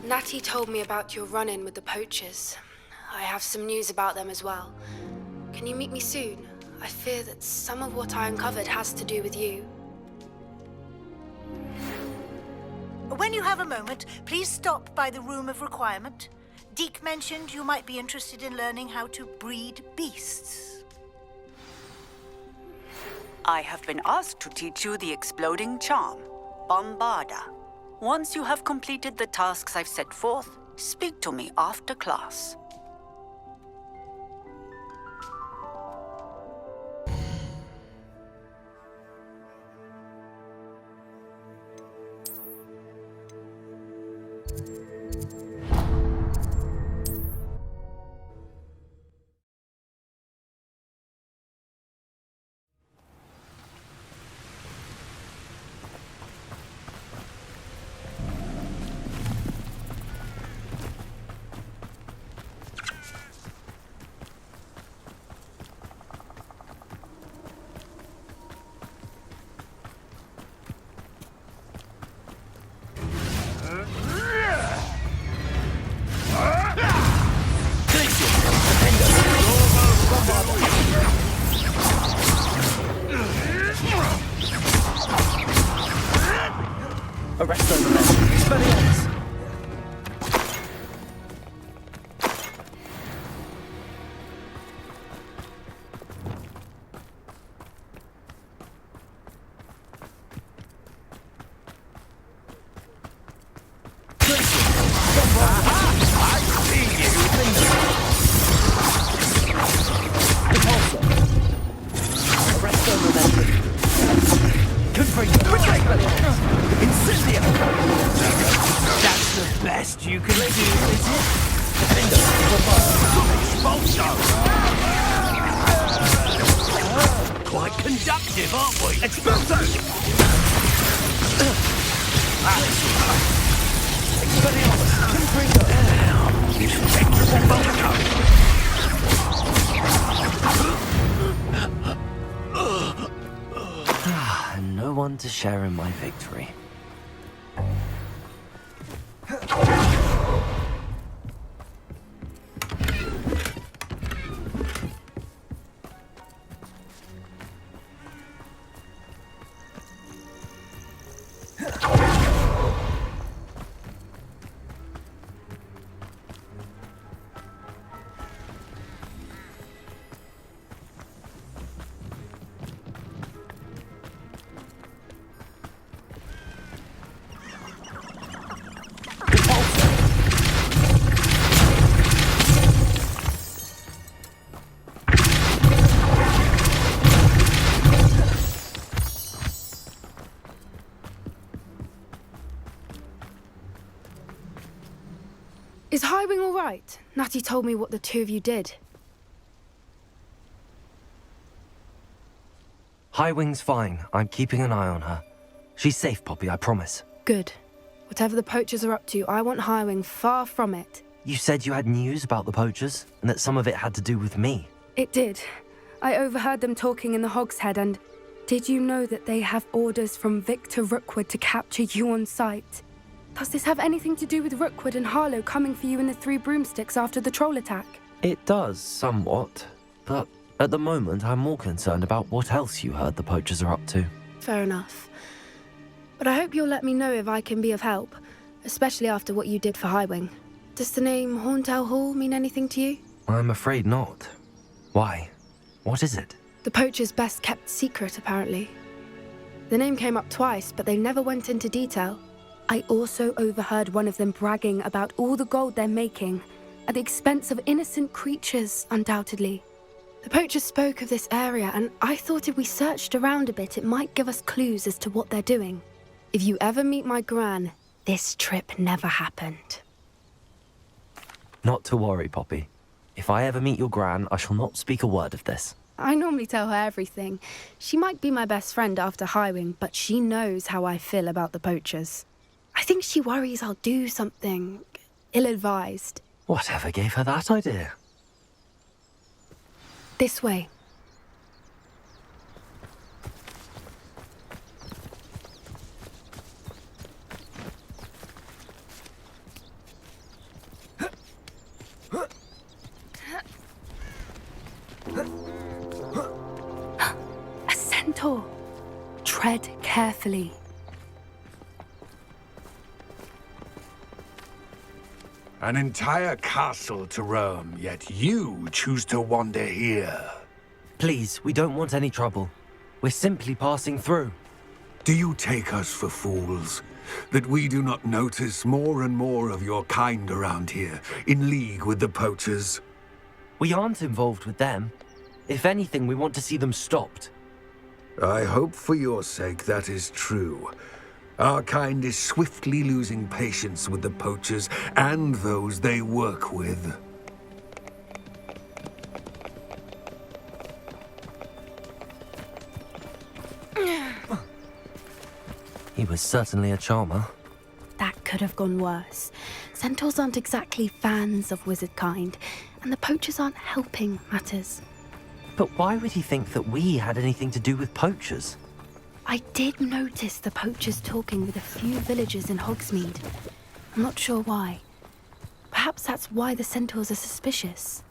Natty told me about your run-in with the poachers. I have some news about them as well. Can you meet me soon? I fear that some of what I uncovered has to do with you. When you have a moment, please stop by the Room of Requirement. Deke mentioned you might be interested in learning how to breed beasts. I have been asked to teach you the exploding charm, Bombarda. Once you have completed the tasks I've set forth, speak to me after class. Arrest those men. Expelliarmus! You can do, is it? Quite conductive, aren't we? Expulso! No one to share in my victory. Is Highwing all right? Natty told me what the two of you did. Highwing's fine. I'm keeping an eye on her. She's safe, Poppy, I promise. Good. Whatever the poachers are up to, I want Highwing far from it. You said you had news about the poachers, and that some of it had to do with me. It did. I overheard them talking in the Hogshead, and did you know that they have orders from Victor Rookwood to capture you on sight? Does this have anything to do with Rookwood and Harlow coming for you in the Three Broomsticks after the troll attack? It does, somewhat. But at the moment, I'm more concerned about what else you heard the poachers are up to. Fair enough. But I hope you'll let me know if I can be of help, especially after what you did for Highwing. Does the name Hauntel Hall mean anything to you? I'm afraid not. Why? What is it? The poachers' best kept secret, apparently. The name came up twice, but they never went into detail. I also overheard one of them bragging about all the gold they're making, at the expense of innocent creatures, undoubtedly. The poachers spoke of this area, and I thought if we searched around a bit, it might give us clues as to what they're doing. If you ever meet my gran, this trip never happened. Not to worry, Poppy. If I ever meet your gran, I shall not speak a word of this. I normally tell her everything. She might be my best friend after Highwing, but she knows how I feel about the poachers. I think she worries I'll do something ill-advised. Whatever gave her that idea? This way. A centaur. Tread carefully. An entire castle to roam, yet you choose to wander here. Please, we don't want any trouble. We're simply passing through. Do you take us for fools? That we do not notice more and more of your kind around here, in league with the poachers? We aren't involved with them. If anything, we want to see them stopped. I hope for your sake that is true. Our kind is swiftly losing patience with the poachers and those they work with. He was certainly a charmer. That could have gone worse. Centaurs aren't exactly fans of wizard kind, and the poachers aren't helping matters. But why would he think that we had anything to do with poachers? I did notice the poachers talking with a few villagers in Hogsmeade. I'm not sure why. Perhaps that's why the centaurs are suspicious.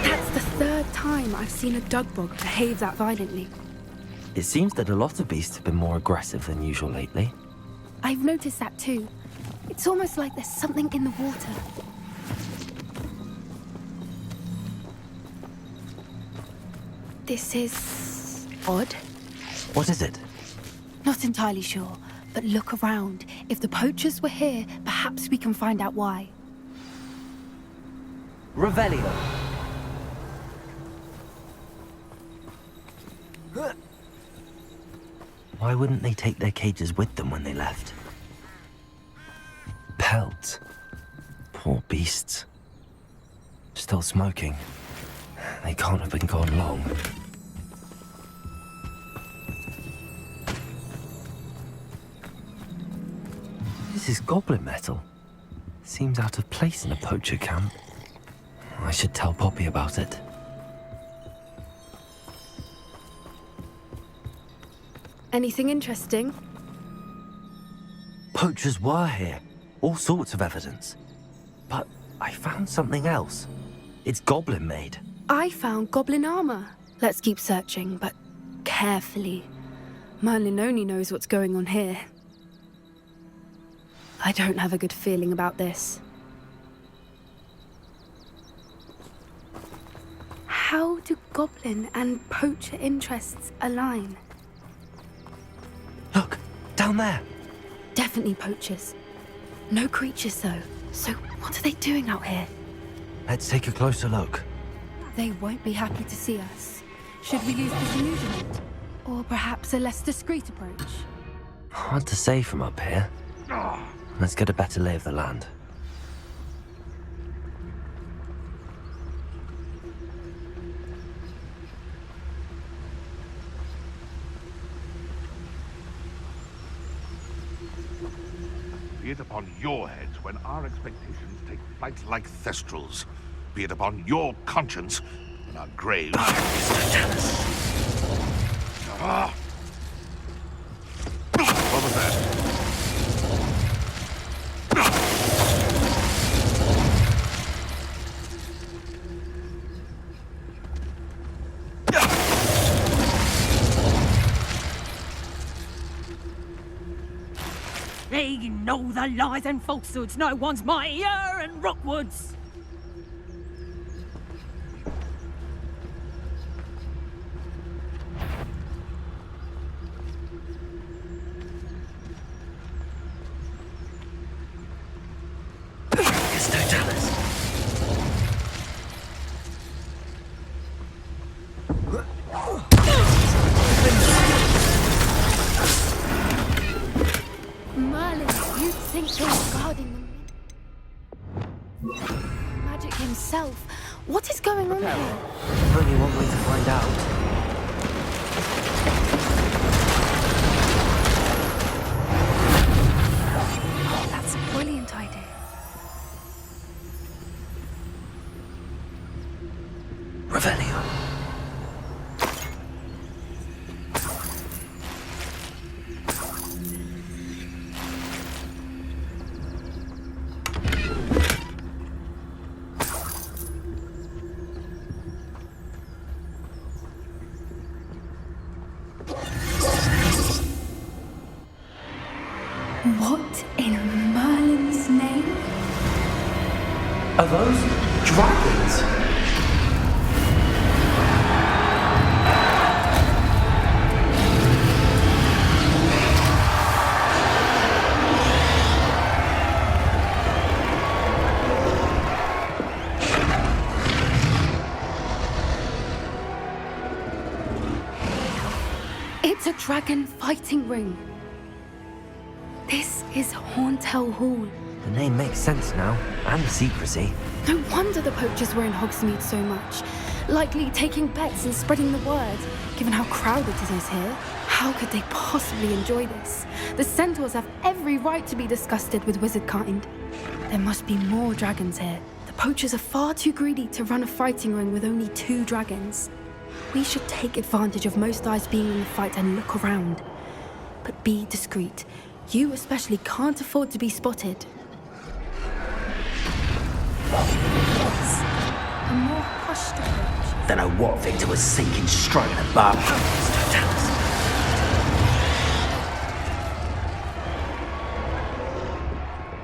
That's the third time I've seen a dugbog behave that violently. It seems that a lot of beasts have been more aggressive than usual lately. I've noticed that too. It's almost like there's something in the water. This is odd. What is it? Not entirely sure, but look around. If the poachers were here, perhaps we can find out why. Revelio. Why wouldn't they take their cages with them when they left? Pelt. Poor beasts. Still smoking. They can't have been gone long. This is goblin metal. Seems out of place in a poacher camp. I should tell Poppy about it. Anything interesting? Poachers were here. All sorts of evidence. But I found something else. It's goblin made. I found goblin armor. Let's keep searching, but carefully. Merlin only knows what's going on here. I don't have a good feeling about this. How do goblin and poacher interests align? Look, down there. Definitely poachers. No creatures though. So what are they doing out here? Let's take a closer look. They won't be happy to see us. Should we use disillusionment? Or perhaps a less discreet approach? Hard to say from up here. Let's get a better lay of the land. Be it upon your heads when our expectations take flight like thestrals. Be it upon your conscience when our graves... What was that? They know the lies and falsehoods no one's mightier in Rockwoods. It's no Dallas. Merlin, you'd think they were guarding them. Magic himself. What is going on here? Only one way to find out. That's a brilliant idea. Revelio. What in Merlin's name? Are those dragons? It's a dragon fighting ring. This is Hauntel Hall. The name makes sense now, and the secrecy. No wonder the poachers were in Hogsmeade so much. Likely taking bets and spreading the word, given how crowded it is here. How could they possibly enjoy this? The centaurs have every right to be disgusted with wizardkind. There must be more dragons here. The poachers are far too greedy to run a fighting ring with only 2 dragons. We should take advantage of most eyes being in the fight and look around. But be discreet. You especially can't afford to be spotted. A more hushed approach. Don't know what Victor was thinking, stroking a bar.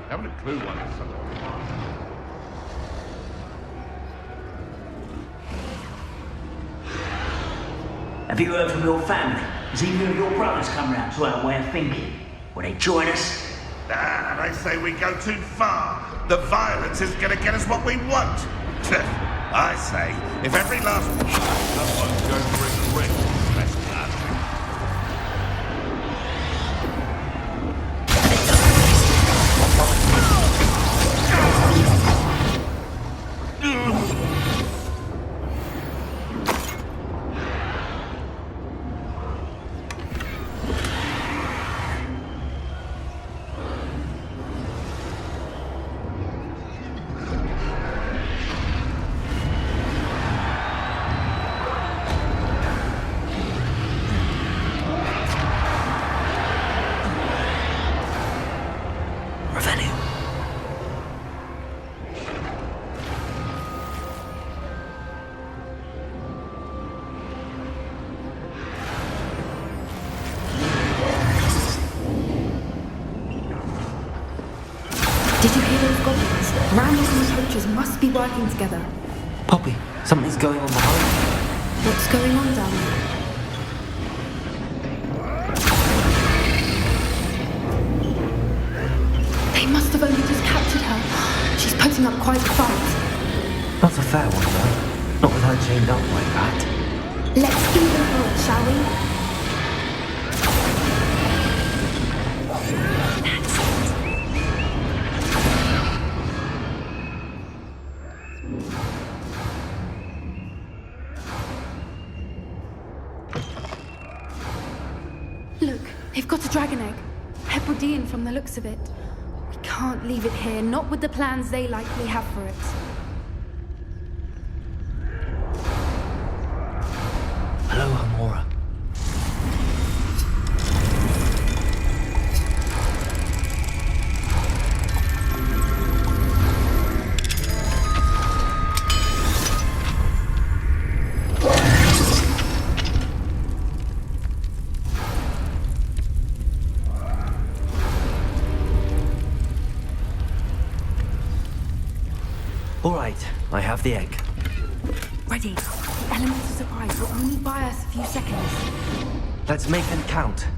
Haven't a clue why it's such a... Have you heard from your family? Has either of your brothers come round to our way of thinking? Will they join us? Ah, they say we go too far. The violence is gonna get us what we want. I say, if every last... Someone's going to regret this, that. Did you hear those goblins? Randall and the poachers must be working together. Poppy, something's going on behind you. What's going on down there? They must have only just captured her. She's putting up quite a fight. Not a fair one, though. Not with her chained up like that. Let's even her it, shall we? Look, they've got a dragon egg. Hebridean from the looks of it. We can't leave it here, not with the plans they likely have for it. Hello, Amora. All right, I have the egg. Ready. The element of surprise will only buy us a few seconds. Let's make them count.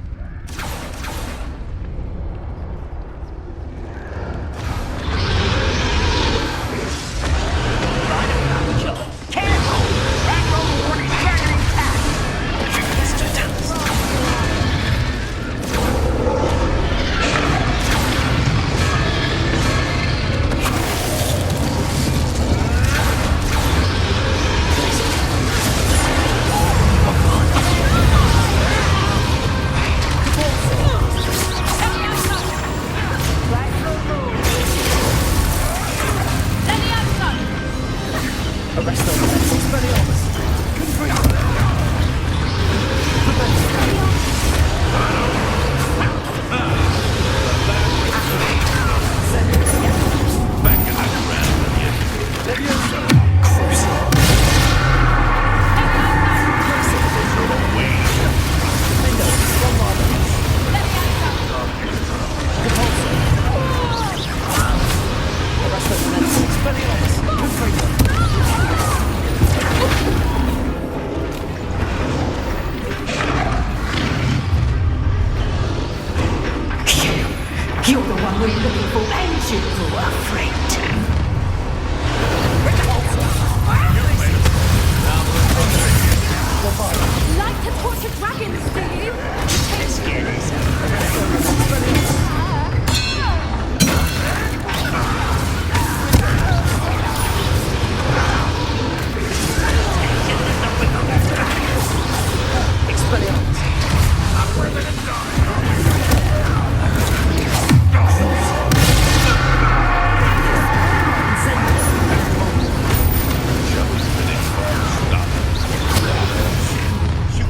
You're the one we're looking for, ain't you? Afraid to. Like to torture dragons, do you? Let's get this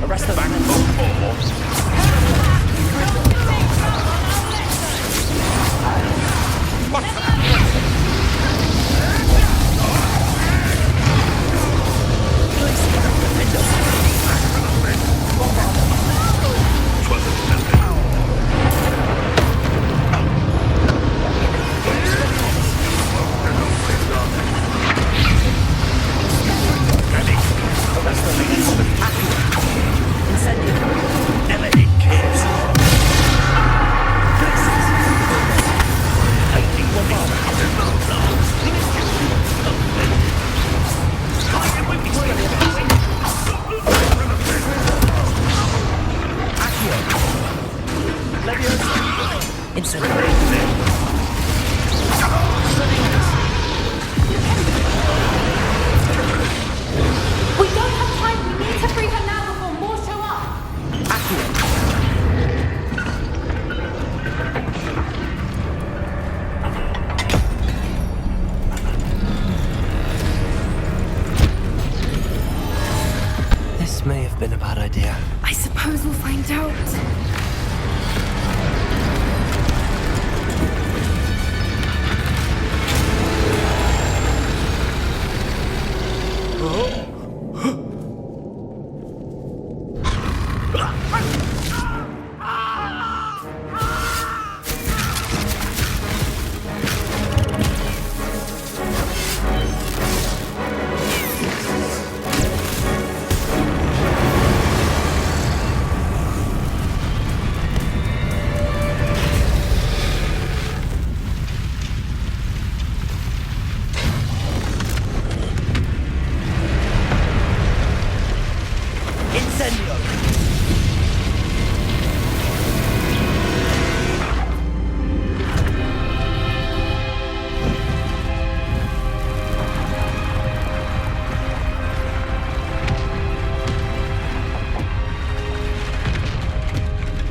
Arrest them. We don't have time. We need to free her now before more show up. This may have been a bad idea. I suppose we'll find out.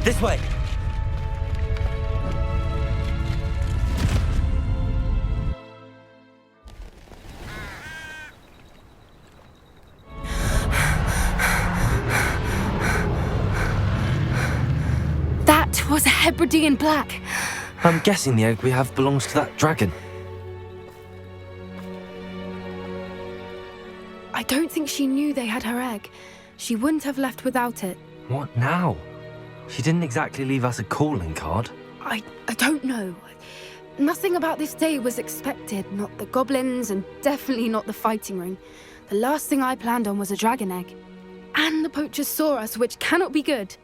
This way! That was a Hebridean black. I'm guessing the egg we have belongs to that dragon. I don't think she knew they had her egg. She wouldn't have left without it. What now? She didn't exactly leave us a calling card. I don't know. Nothing about this day was expected. Not the goblins, and definitely not the fighting ring. The last thing I planned on was a dragon egg. And the poachers saw us, which cannot be good.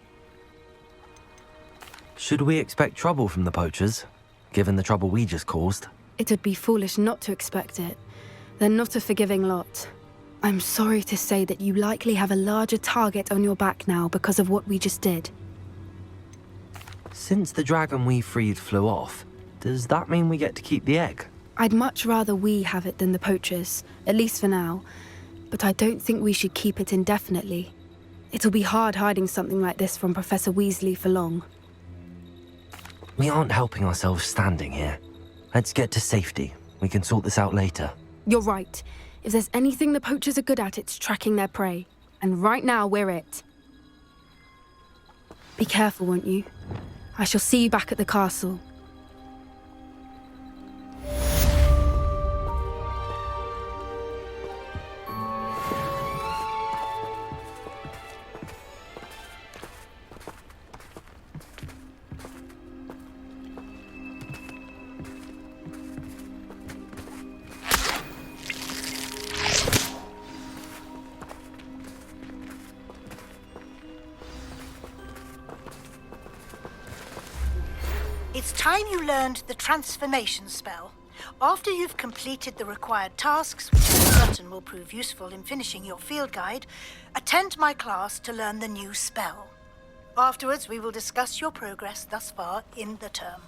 Should we expect trouble from the poachers, given the trouble we just caused? It would be foolish not to expect it. They're not a forgiving lot. I'm sorry to say that you likely have a larger target on your back now because of what we just did. Since the dragon we freed flew off, does that mean we get to keep the egg? I'd much rather we have it than the poachers, at least for now. But I don't think we should keep it indefinitely. It'll be hard hiding something like this from Professor Weasley for long. We aren't helping ourselves standing here. Let's get to safety. We can sort this out later. You're right. If there's anything the poachers are good at, it's tracking their prey. And right now, we're it. Be careful, won't you? I shall see you back at the castle. It's time you learned the transformation spell. After you've completed the required tasks, which I'm certain will prove useful in finishing your field guide, attend my class to learn the new spell. Afterwards, we will discuss your progress thus far in the term.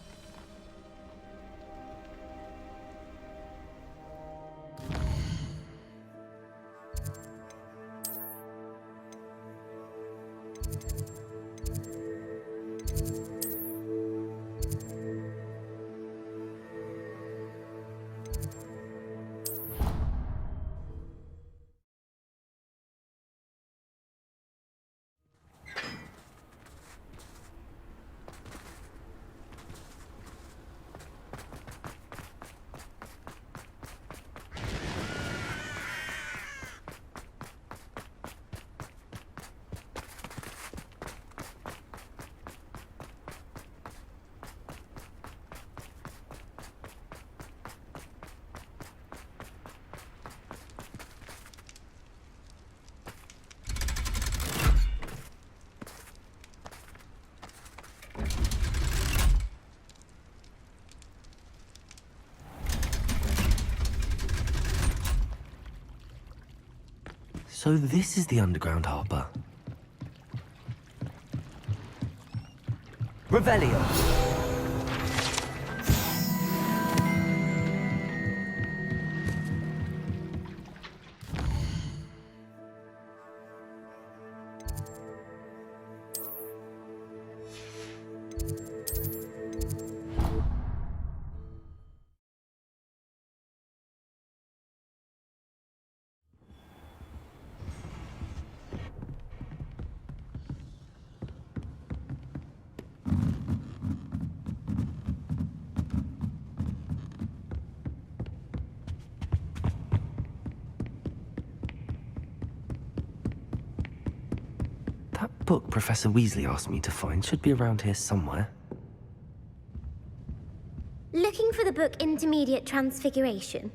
So this is the underground harbour. Revelio. That book Professor Weasley asked me to find should be around here somewhere. Looking for the book Intermediate Transfiguration?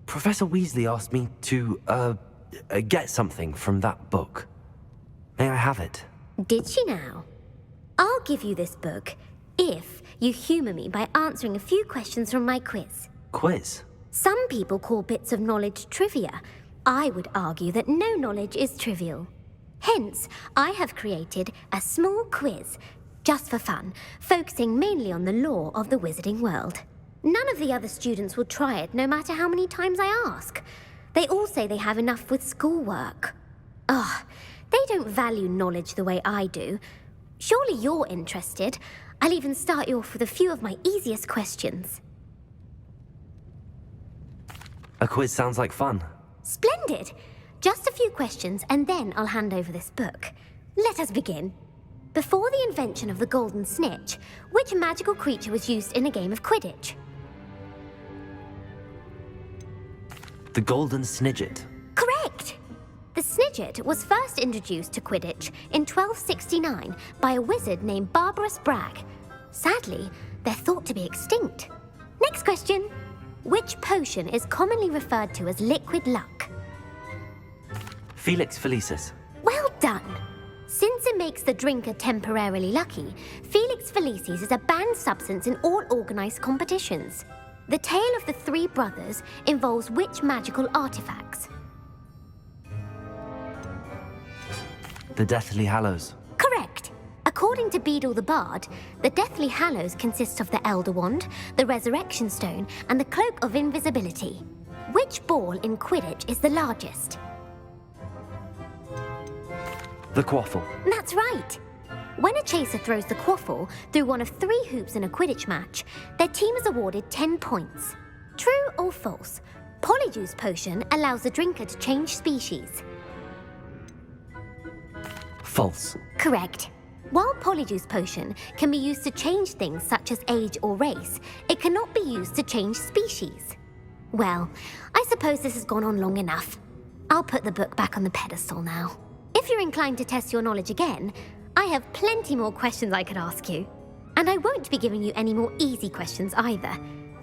Professor Weasley asked me to, get something from that book. May I have it? Did she now? I'll give you this book if you humor me by answering a few questions from my quiz. Quiz? Some people call bits of knowledge trivia. I would argue that no knowledge is trivial. Hence, I have created a small quiz, just for fun, focusing mainly on the lore of the wizarding world. None of the other students will try it, no matter how many times I ask. They all say they have enough with schoolwork. Ugh, they don't value knowledge the way I do. Surely you're interested. I'll even start you off with a few of my easiest questions. A quiz sounds like fun. Splendid! Just a few questions, and then I'll hand over this book. Let us begin. Before the invention of the golden snitch, which magical creature was used in a game of Quidditch? The golden snidget. Correct! The snidget was first introduced to Quidditch in 1269 by a wizard named Barbarous Bragg. Sadly, they're thought to be extinct. Next question. Which potion is commonly referred to as liquid luck? Felix Felicis. Well done! Since it makes the drinker temporarily lucky, Felix Felicis is a banned substance in all organized competitions. The tale of the three brothers involves which magical artifacts? The Deathly Hallows. Correct! According to Beedle the Bard, the Deathly Hallows consists of the Elder Wand, the Resurrection Stone, and the Cloak of Invisibility. Which ball in Quidditch is the largest? The Quaffle. That's right! When a chaser throws the quaffle through one of 3 hoops in a Quidditch match, their team is awarded 10 points. True or false? Polyjuice Potion allows the drinker to change species. False. Correct. While Polyjuice Potion can be used to change things such as age or race, it cannot be used to change species. Well, I suppose this has gone on long enough. I'll put the book back on the pedestal now. If you're inclined to test your knowledge again, I have plenty more questions I could ask you. And I won't be giving you any more easy questions either.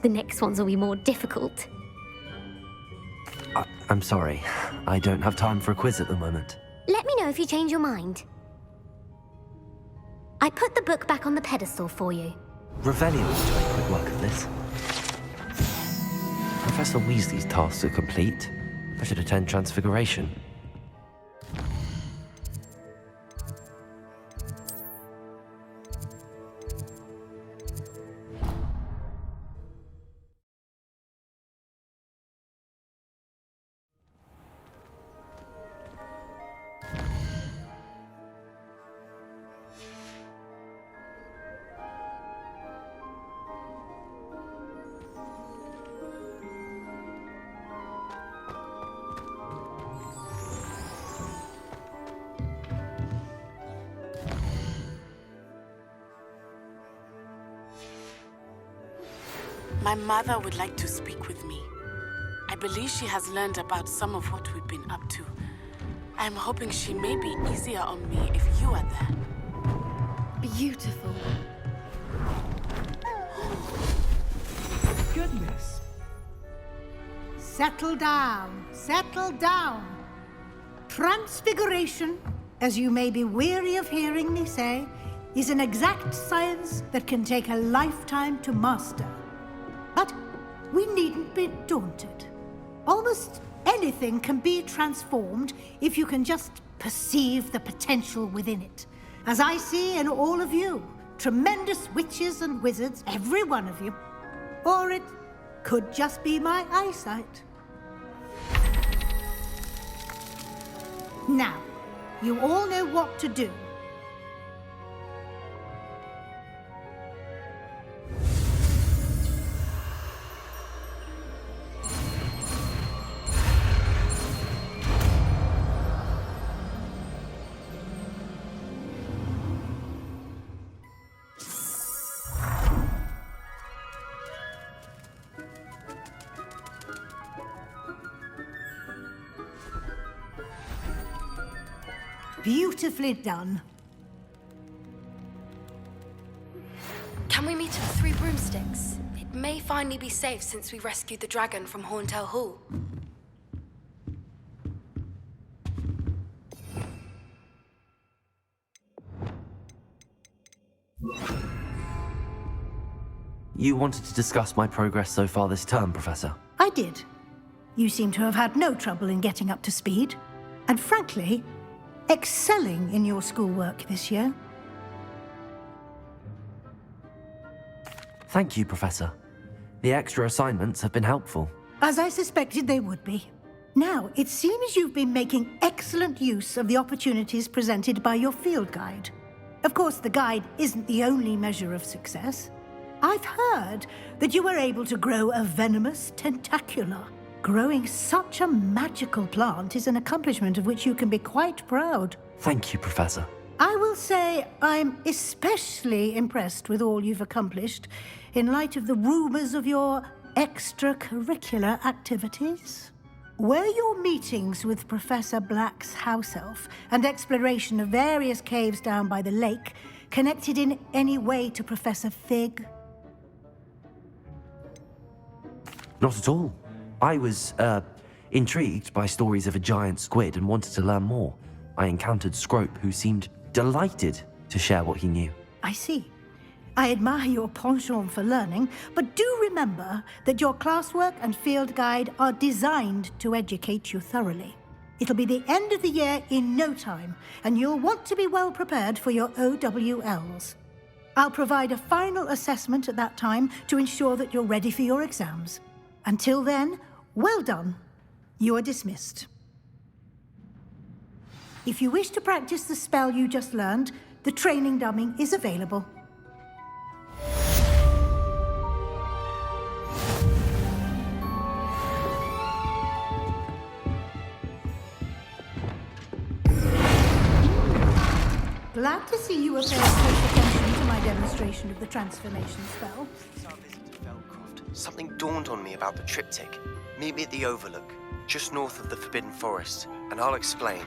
The next ones will be more difficult. I'm sorry. I don't have time for a quiz at the moment. Let me know if you change your mind. I put the book back on the pedestal for you. Revelio is doing quick work of this. Professor Weasley's tasks are complete. I should attend Transfiguration. My mother would like to speak with me. I believe she has learned about some of what we've been up to. I'm hoping she may be easier on me if you are there. Beautiful. Goodness. Settle down. Settle down. Transfiguration, as you may be weary of hearing me say, is an exact science that can take a lifetime to master. But we needn't be daunted. Almost anything can be transformed if you can just perceive the potential within it. As I see in all of you, tremendous witches and wizards, every one of you. Or it could just be my eyesight. Now, you all know what to do. Beautifully done. Can we meet at the Three Broomsticks? It may finally be safe since we rescued the dragon from Horntail Hall. You wanted to discuss my progress so far this term, Professor? I did. You seem to have had no trouble in getting up to speed. And frankly, excelling in your schoolwork this year. Thank you, Professor. The extra assignments have been helpful. As I suspected they would be. Now, it seems you've been making excellent use of the opportunities presented by your field guide. Of course, the guide isn't the only measure of success. I've heard that you were able to grow a venomous tentacula. Growing such a magical plant is an accomplishment of which you can be quite proud. Thank you, Professor. I will say I'm especially impressed with all you've accomplished in light of the rumors of your extracurricular activities. Were your meetings with Professor Black's house elf and exploration of various caves down by the lake connected in any way to Professor Fig? Not at all. I was, intrigued by stories of a giant squid and wanted to learn more. I encountered Scrope, who seemed delighted to share what he knew. I see. I admire your penchant for learning, but do remember that your classwork and field guide are designed to educate you thoroughly. It'll be the end of the year in no time, and you'll want to be well prepared for your OWLs. I'll provide a final assessment at that time to ensure that you're ready for your exams. Until then, well done. You are dismissed. If you wish to practice the spell you just learned, the training dummy is available. Glad to see you are paying close attention to my demonstration of the transformation spell. Something dawned on me about the triptych. Meet me at the Overlook, just north of the Forbidden Forest, and I'll explain.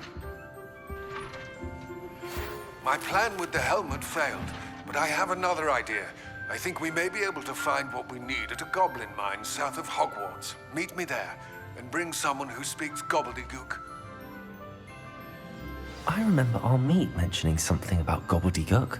My plan with the helmet failed, but I have another idea. I think we may be able to find what we need at a goblin mine south of Hogwarts. Meet me there, and bring someone who speaks gobbledygook. I remember our meet mentioning something about gobbledygook.